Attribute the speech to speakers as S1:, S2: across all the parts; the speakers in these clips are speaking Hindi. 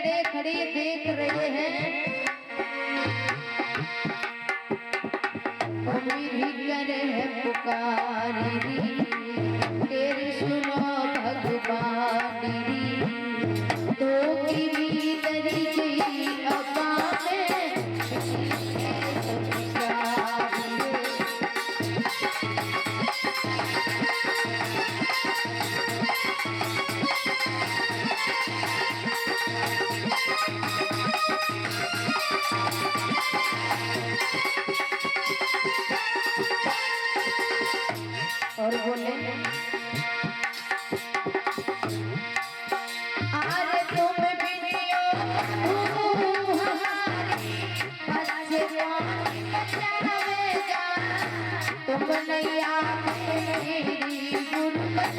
S1: खड़े खड़े देख रहे हैं, भी करे है पुकारी, तेरी सुनो भगवानी, तो की भी दरी गई अबा और बोले अरे तुम बिनियो बच्चे बचावेगा, तुम नैया मेरी गुरबत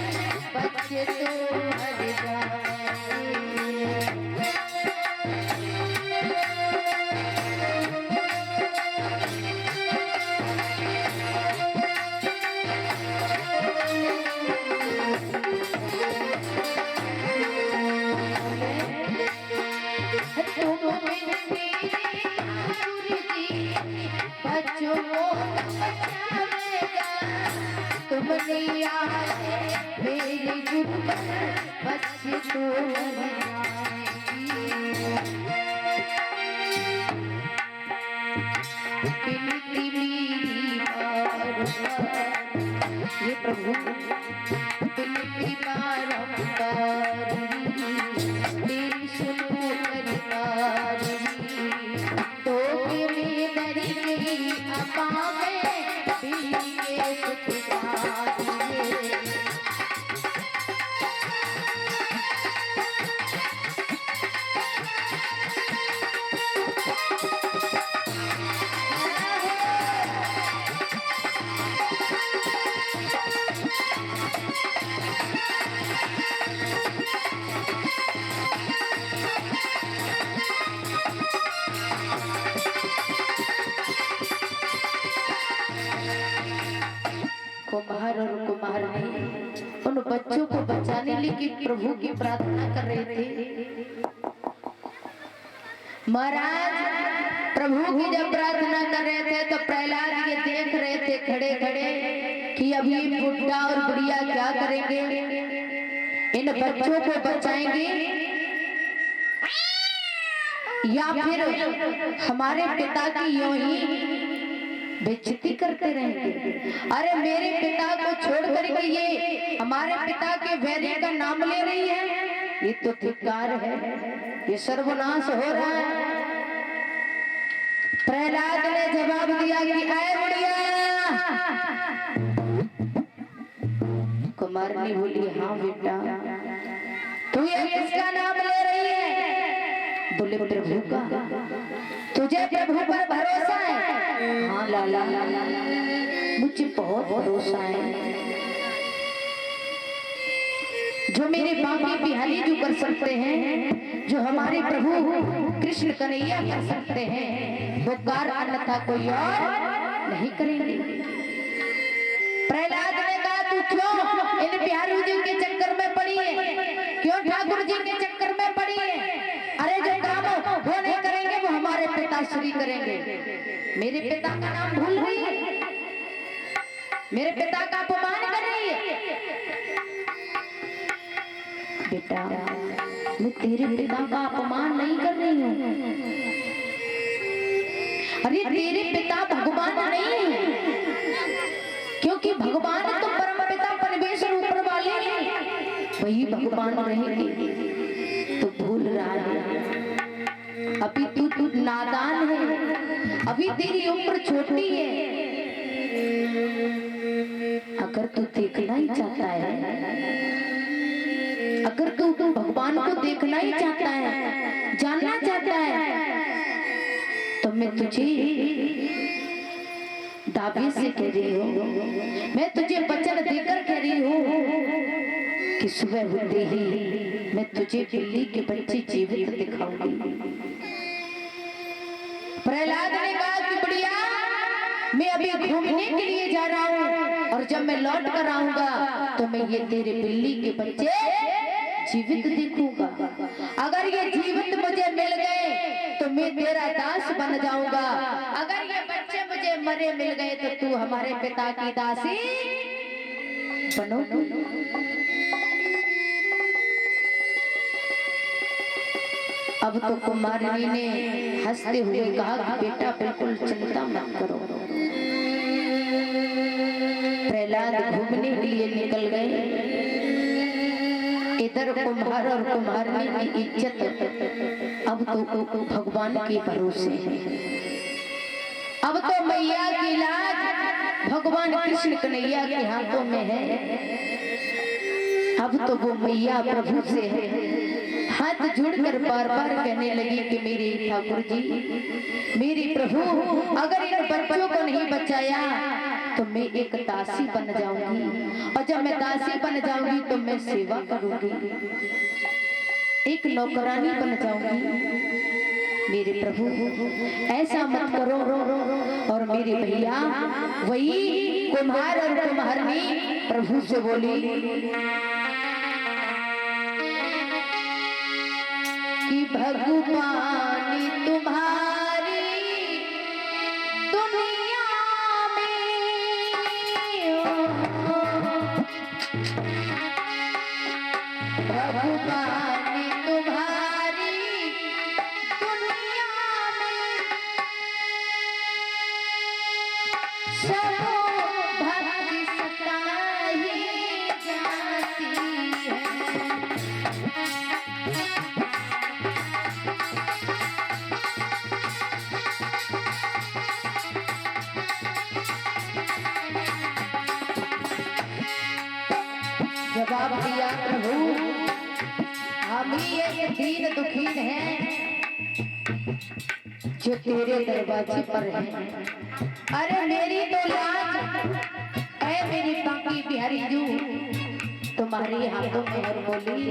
S1: बच्चे तो हर जाए। तुम नैया मेरी गुरबत बच्चे तो ये प्रभु बिनती बारंबार, तेरी सुनो करतारी, तो मेरी दरी गई अपा में बिल्ली के सुखदारी। कुम्हार और कुम्हारनी उन बच्चों को बचाने लेकिन प्रभु की प्रार्थना कर रहे थे। महाराज प्रभु की जब प्रार्थना कर रहे थे तो प्रहलाद ये देख रहे थे खड़े खड़े कि अब ये बुढ़ा और बुढ़िया क्या करेंगे, इन बच्चों को बचाएंगे या फिर हमारे पिता की यूं ही बेइज्जती करते रहेंगे। अरे मेरे पिता को छोड़ करके ये हमारे पिता के वैरी का नाम ले रही है, ये तो धिक्कार है, ये सर्वनाश हो रहा है। प्रहलाद ने जवाब दिया कि आए बुढ़िया। कुमारनी बोली हाँ बेटा, तू ये किसका नाम ले रही है? बोले प्रभु का। तुझे प्रभु पर भरोसा है? हाँ लाला मुझे बहुत भरोसा है, जो मेरे बाकी बिहारी जो कर सकते हैं, जो हमारे प्रभु कृष्ण कन्हैया कर सकते हैं, वो कार अन्यथा कोई और नहीं करेंगे। प्रहलाद ने कहा तू क्यों इन बिहारी जी के चक्कर में पड़ी है, क्यों ठाकुर जी के चक्कर में पड़ी है? अरे जो काम वो नहीं करेंगे वो हमारे पिताश्री करेंगे। मेरे पिता का नाम भूल रही है, मेरे पिता का अपमान कर रही है। बेटा मैं तेरे पिता का अपमान नहीं कर रही हूँ, अरे तेरे पिता भगवान नहीं है, क्योंकि भगवान तो परम पिता परमेश्वर ऊपर वाले हैं, वही भगवान रहेंगे। तो भूल रहा है, अभी तू नादान है, अभी तेरी उम्र छोटी है। अगर तू देखना ही चाहता है, अगर तू भगवान को देखना ही चाहता है, जानना चाहता है, तो मैं तुझे दावे से कह रही हूँ, मैं तुझे वचन देकर कह रही हूँ कि सुबह होते ही मैं तुझे बिल्ली के बच्चे जीवित दिखाऊंगी। प्रहलाद ने कहा कि बढ़िया, मैं अभी घूमने के लिए जा रहा हूँ और जब मैं लौट कर आऊंगा तो मैं ये तेरे बिल्ली के बच्चे जीवित देखूंगा। अगर ये जीवित मुझे मिल गए तो मैं तेरा दास बन जाऊंगा। अगर ये बच्चे मुझे मरे मिल गए तो तू हमारे पिता की दासी बनोगी। अब तो कुमारिनी ने हंसते हुए कहा कि बेटा बिल्कुल चिंता मत करो। प्रहलाद घूमने के लिए निकल गए। इधर कुम्हार और कुम्हारिनी की इज्जत अब तो भगवान के भरोसे है। अब तो मैया की लाज भगवान कृष्ण कन्हैया के हाथों में है। अब तो वो मैया प्रभु से है। हाथ जोड़कर बार बार कहने लगी कि मेरे ठाकुर जी, मेरे प्रभु, अगर इन बच्चों को नहीं बचाया तो मैं एक दासी बन जाऊंगी, और जब मैं दासी बन जाऊंगी तो मैं सेवा करूंगी, एक नौकरानी बन जाऊंगी। मेरे प्रभु ऐसा मत करो। और मेरे भैया वही कुम्हार और कुम्हारनी प्रभु से बोली कि भगवानी तुम्हारी दुनिया में, भगवानी तुम्हारी दुनिया में सब भक्ति सताही जाती है। जवाब दिया प्रभु, हम ही एक दीन दुखीन हैं जो तेरे दरवाजे पर हैं। अरे मेरी तो लाज है मेरी बाकी बिहारी जू तुम्हारे हाथों में और बोली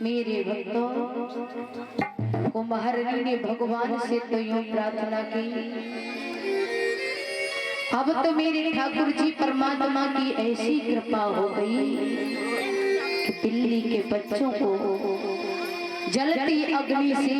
S1: मेरे भक्तों, कुम्हारिनी ने भगवान से तो यूं प्रार्थना की, अब तो मेरे ठाकुर जी परमात्मा की ऐसी कृपा हो गई कि बिल्ली के बच्चों को जलती अग्नि से